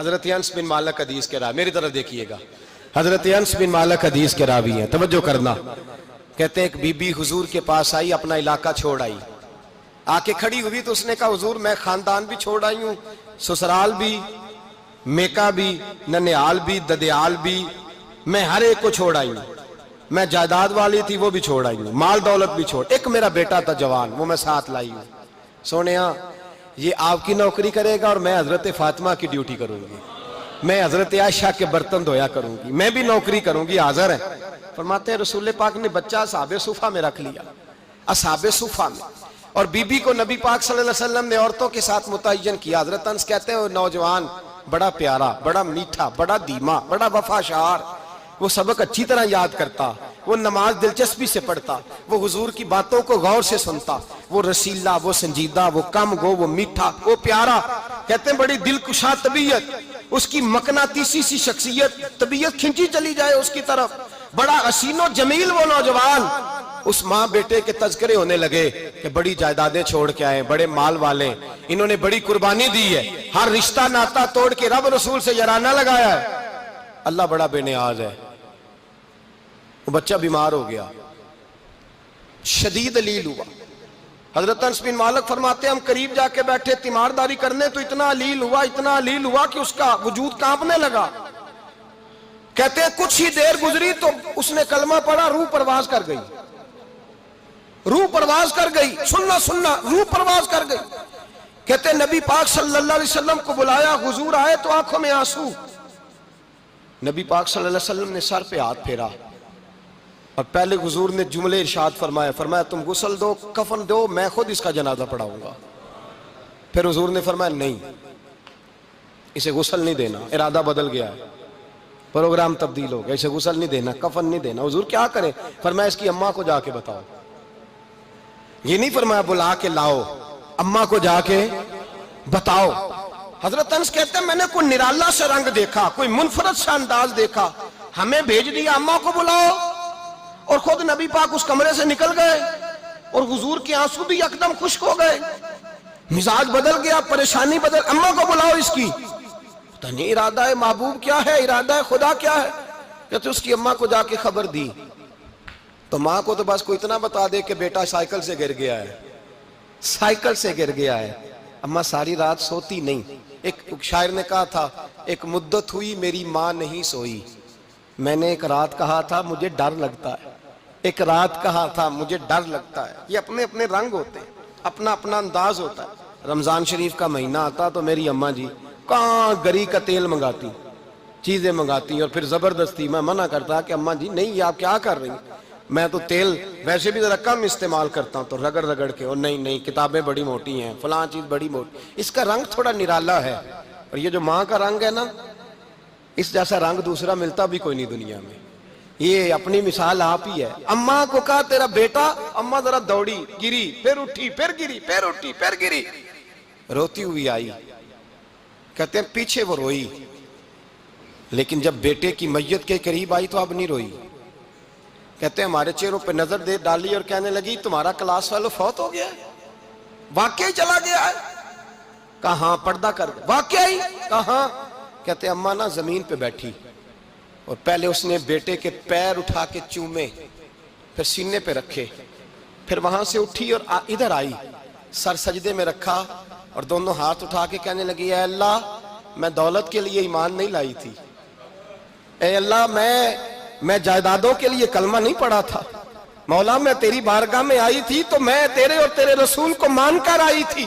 حضرت انس بن مالک حدیث کے راوی، میری طرف دیکھیے گا، حضرت انس بن مالک حدیث کے راوی ہیں، توجہ کرنا۔ کہتے ہیں ایک بی بی حضور کے پاس آئی، اپنا علاقہ چھوڑ آئی، آ کے کھڑی ہوئی تو اس نے کہا حضور میں خاندان بھی چھوڑ آئی ہوں، سسرال بھی، میکا بھی، ننیال بھی، ددیال بھی، میں ہر ایک کو چھوڑ آئی ہوں، میں جائیداد والی تھی وہ بھی چھوڑ آئی ہوں، مال دولت بھی چھوڑ، ایک میرا بیٹا تھا جوان وہ میں ساتھ لائی ہوں۔ سونیا یہ آپ کی نوکری کرے گا اور میں حضرت فاطمہ کی ڈیوٹی کروں گی، میں حضرت عائشہ کے برتن دھویا کروں گی، میں بھی نوکری کروں گی، حاضر ہے۔ فرماتے ہیں رسول پاک نے بچہ اصحاب صفہ میں رکھ لیا، اصحاب صفہ میں، اور بی بی کو نبی پاک صلی اللہ علیہ وسلم نے عورتوں کے ساتھ متعین کیا۔ حضرت انس کہتے ہیں وہ نوجوان بڑا پیارا، بڑا میٹھا، بڑا دھیما، بڑا وفاشار، وہ سبق اچھی طرح یاد کرتا، وہ نماز دلچسپی سے پڑھتا، وہ حضور کی باتوں کو غور سے سنتا، وہ رسیلا، وہ سنجیدہ، وہ کم گو، وہ میٹھا، وہ پیارا۔ کہتے ہیں بڑی دلکشا طبیعت، اس کی مقناطیسی سی شخصیت، طبیعت کھنچی چلی جائے اس کی طرف، بڑا حسین و جمیل وہ نوجوان۔ اس ماں بیٹے کے تذکرے ہونے لگے کہ بڑی جائیدادیں چھوڑ کے آئے، بڑے مال والے، انہوں نے بڑی قربانی دی ہے، ہر رشتہ ناتا توڑ کے رب رسول سے یارانہ لگایا ہے، اللہ بڑا بے نیاز ہے۔ وہ بچہ بیمار ہو گیا، شدید علیل ہوا۔ حضرت انس بن مالک فرماتے ہیں ہم قریب جا کے بیٹھے تیمارداری کرنے تو اتنا علیل ہوا کہ اس کا وجود کانپنے لگا۔ کہتے ہیں کچھ ہی دیر گزری تو اس نے کلمہ پڑھا، روح پرواز کر گئی، روح پرواز کر گئی، سننا روح پرواز کر گئی۔ کہتے ہیں نبی پاک صلی اللہ علیہ وسلم کو بلایا، حضور آئے تو آنکھوں میں آنسو۔ نبی پاک صلی اللہ علیہ وسلم نے سر پہ ہاتھ پھیرا اور پہلے حضور نے جملے ارشاد فرمایا تم غسل دو، کفن دو، میں خود اس کا جنازہ پڑھاؤں گا۔ پھر حضور نے فرمایا نہیں، اسے غسل نہیں دینا، ارادہ بدل گیا ہے، پروگرام تبدیل ہو گیا، اسے غسل نہیں دینا، کفن نہیں دینا۔ حضور کیا کریں؟ فرمایا اس کی اماں کو جا کے بتاؤ۔ یہ نہیں فرمایا بلا کے لاؤ، اماں کو جا کے بتاؤ۔ حضرت انس کہتے ہیں میں نے کوئی نرالا سے رنگ دیکھا، کوئی منفرد سا انداز دیکھا، ہمیں بھیج دیا اماں کو بلاؤ، اور خود نبی پاک اس کمرے سے نکل گئے اور حضور کے آنسو بھی یکدم خشک ہو گئے، مزاج بدل گیا، پریشانی بدل، اماں کو بلاؤ اس کی۔ پتہ نہیں ارادہ ہے محبوب کیا ہے، ارادہ ہے خدا کیا ہے۔ کہتے اس کی اماں کو جا کے خبر دی تو ماں کو تو بس کوئی اتنا بتا دے کہ بیٹا سائیکل سے گر گیا ہے، سائیکل سے گر گیا ہے۔ اماں ساری رات سوتی نہیں۔ ایک شاعر نے کہا تھا ایک مدت ہوئی میری ماں نہیں سوئی، میں نے ایک رات کہا تھا مجھے ڈر لگتا ہے، ایک رات کہا تھا مجھے ڈر لگتا ہے۔ یہ اپنے اپنے رنگ ہوتے ہیں، اپنا اپنا انداز ہوتا ہے۔ رمضان شریف کا مہینہ آتا تو میری اماں جی کہاں گری کا تیل منگاتی، چیزیں منگاتی، اور پھر زبردستی میں منع کرتا کہ اماں جی نہیں یہ آپ کیا کر رہی ہیں، میں تو تیل ویسے بھی ذرا کم استعمال کرتا ہوں، تو رگڑ رگڑ کے، اور نہیں کتابیں بڑی موٹی ہیں، فلاں چیز بڑی موٹی، اس کا رنگ تھوڑا نرالا ہے۔ اور یہ جو ماں کا رنگ ہے نا، اس جیسا رنگ دوسرا ملتا بھی کوئی نہیں دنیا میں۔ یہ اپنی مثال آپ ہی ہے۔ اماں کو کہا تیرا بیٹا، اماں ذرا دوڑی، گری، پھر اٹھی، پھر گری، پھر اٹھی، پھر گری، روتی ہوئی آئی۔ کہتے ہیں پیچھے وہ روئی، لیکن جب بیٹے کی میت کے قریب آئی تو اب نہیں روئی۔ کہتے ہیں ہمارے چہروں پہ نظر دے ڈالی اور کہنے لگی تمہارا کلاس فیلو فوت ہو گیا ہے، واقعی چلا گیا ہے؟ کہاں پردہ کر واقعی کہاں؟ کہتے ہیں اماں نا زمین پہ بیٹھی اور پہلے اس نے بیٹے کے پیر اٹھا کے چومے، پھر سینے پہ رکھے، پھر وہاں سے اٹھی اور ادھر آئی، سر سجدے میں رکھا اور دونوں ہاتھ اٹھا کے کہنے لگی اے اللہ میں دولت کے لیے ایمان نہیں لائی تھی، اے اللہ میں جائیدادوں کے لیے کلمہ نہیں پڑھا تھا، مولا میں تیری بارگاہ میں آئی تھی تو میں تیرے اور تیرے رسول کو مان کر آئی تھی،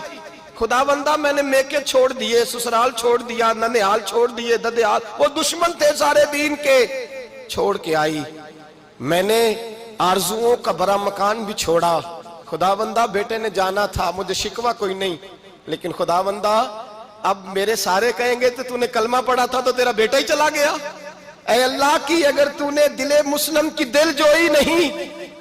خدا بندہ میں نے میکے چھوڑ دیے، سسرال چھوڑ دیا، ننیال چھوڑ دیے، ددیال، وہ دشمن تھے سارے دین کے، چھوڑ کے آئی، میں نے آرزوؤں کا بڑا مکان بھی چھوڑا، خدا بندہ بیٹے نے جانا تھا، مجھے شکوہ کوئی نہیں، لیکن خدا بندہ اب میرے سارے کہیں گے تو نے کلمہ پڑھا تھا تو تیرا بیٹا ہی چلا گیا، اے اللہ کی اگر تو نے دل مسلم کی دل جوئی نہیں،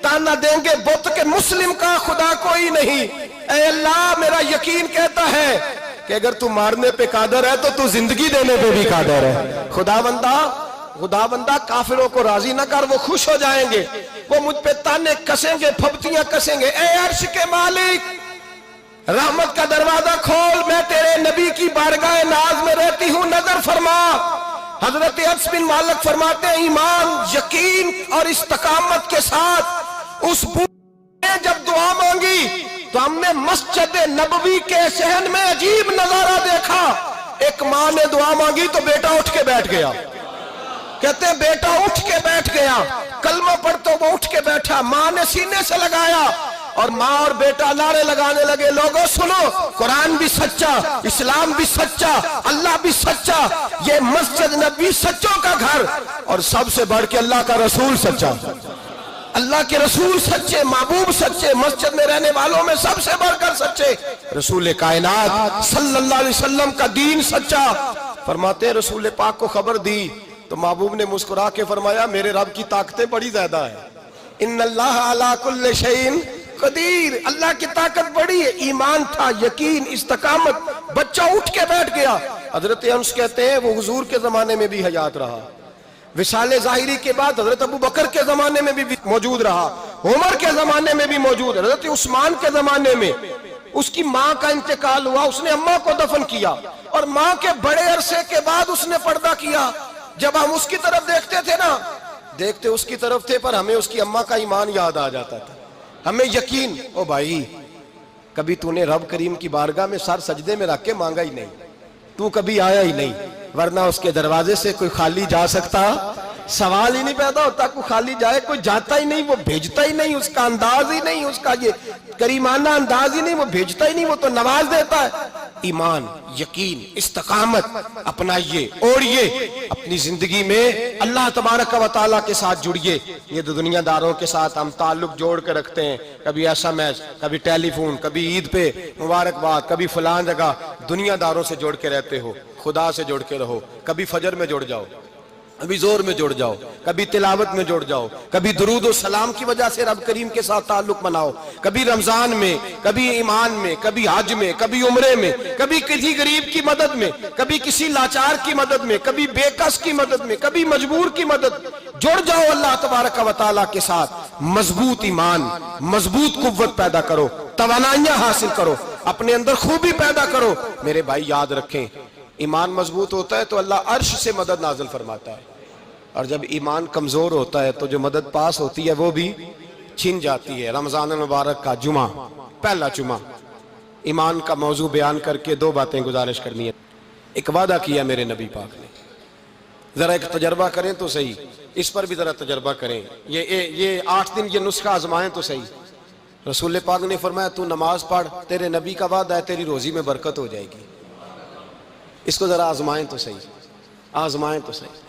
تانا دیں گے بت کے مسلم کا خدا کوئی نہیں، اے اللہ میرا یقین کہتا ہے کہ اگر تو مارنے پہ قادر ہے تو زندگی دینے پہ بھی قادر ہے، خدا بندہ کافروں کو راضی نہ کر، وہ خوش ہو جائیں گے، وہ مجھ پہ تانے کسیں گے، پھپتیاں کسیں گے، اے عرش کے مالک رحمت کا دروازہ کھول، میں تیرے نبی کی بارگاہ ناز میں رہتی ہوں، نظر فرما حضرت انس بن مالک فرماتے ہیں ایمان، یقین اور استقامت کے ساتھ اس بوڑھے نے جب دعا مانگی تو ہم نے مسجد نبوی کے صحن میں عجیب نظارہ دیکھا. ایک ماں نے دعا مانگی تو بیٹا اٹھ کے بیٹھ گیا. کہتے ہیں بیٹا اٹھ کے بیٹھ گیا، کلمہ پڑھ تو وہ اٹھ کے بیٹھا، ماں نے سینے سے لگایا اور ماں اور بیٹا نعرے لگانے لگے، لوگوں سنو، قرآن بھی سچا، اسلام بھی سچا، اللہ بھی سچا، یہ مسجد نبی سچوں کا گھر، اور سب سے بڑھ کے اللہ کا رسول سچا، اللہ کے رسول سچے، محبوب سچے، مسجد میں رہنے والوں میں سب سے بڑھ کر سچے، رسول کائنات صلی اللہ علیہ وسلم کا دین سچا. فرماتے ہیں رسول پاک کو خبر دی تو محبوب نے مسکرا کے فرمایا میرے رب کی طاقتیں بڑی زیادہ ہیں. ان اللہ علی کل شیء قدیر، اللہ کی طاقت بڑی ہے. ایمان تھا، یقین، استقامت، بچہ اٹھ کے بیٹھ گیا. حضرت انس کہتے ہیں وہ حضور کے زمانے میں بھی حیات رہا، وصال ظاہری کے بعد حضرت ابو بکر کے زمانے میں بھی موجود رہا، عمر کے زمانے میں بھی موجود، حضرت عثمان کے زمانے میں. اس کی ماں کا انتقال ہوا، اس نے اماں کو دفن کیا اور ماں کے بڑے عرصے کے بعد اس نے پردہ کیا. جب ہم اس کی طرف دیکھتے تھے نا، دیکھتے اس کی طرف تھے پر ہمیں اس کی اماں کا ایمان یاد آ جاتا تھا، ہمیں یقین. او بھائی، کبھی تو نے رب کریم کی بارگاہ میں سر سجدے میں رکھ کے مانگا ہی نہیں، تو کبھی آیا ہی نہیں، ورنہ اس کے دروازے سے کوئی خالی جا سکتا؟ سوال ہی نہیں پیدا ہوتا کوئی خالی جائے. کوئی جاتا ہی نہیں، وہ بھیجتا ہی نہیں، اس کا انداز ہی نہیں، اس کا یہ کریمانہ انداز ہی نہیں، وہ بھیجتا ہی نہیں، وہ تو نواز دیتا ہے. ایمان، یقین، استقامت اپنائیے، اوڑھیے اپنی زندگی میں، اللہ تبارک و تعالیٰ کے ساتھ جڑیے. یہ دنیا داروں کے ساتھ ہم تعلق جوڑ کے رکھتے ہیں، کبھی ایسا میچ، کبھی ٹیلی فون، کبھی عید پہ مبارکباد، کبھی فلان جگہ. دنیا داروں سے جوڑ کے رہتے ہو، خدا سے جوڑ کے رہو. کبھی فجر میں جڑ جاؤ، کبھی زور میں جڑ جاؤ، کبھی تلاوت میں جڑ جاؤ، کبھی درود و سلام کی وجہ سے رب کریم کے ساتھ تعلق بناؤ، کبھی رمضان میں، کبھی ایمان میں، کبھی حج میں، کبھی عمرے میں، کبھی کسی غریب کی مدد میں، کبھی کسی لاچار کی مدد میں، کبھی بے کس کی مدد میں، کبھی مجبور کی مدد. جڑ جاؤ اللہ تبارک و تعالیٰ کے ساتھ. مضبوط ایمان، مضبوط قوت پیدا کرو، توانائیاں حاصل کرو، اپنے اندر خوبی پیدا کرو. میرے بھائی یاد رکھیں، ایمان مضبوط ہوتا ہے تو اللہ عرش سے مدد نازل فرماتا ہے، اور جب ایمان کمزور ہوتا ہے تو جو مدد پاس ہوتی ہے وہ بھی چھن جاتی ہے. رمضان المبارک کا جمعہ، پہلا جمعہ، ایمان کا موضوع بیان کر کے دو باتیں گزارش کرنی ہے. ایک وعدہ کیا میرے نبی پاک نے، ذرا ایک تجربہ کریں تو صحیح، اس پر بھی ذرا تجربہ کریں. یہ 8 دن یہ نسخہ آزمائیں تو صحیح. رسول پاک نے فرمایا تو نماز پڑھ، تیرے نبی کا وعدہ ہے تیری روزی میں برکت ہو جائے گی. اس کو ذرا آزمائیں تو صحیح، آزمائیں تو صحیح.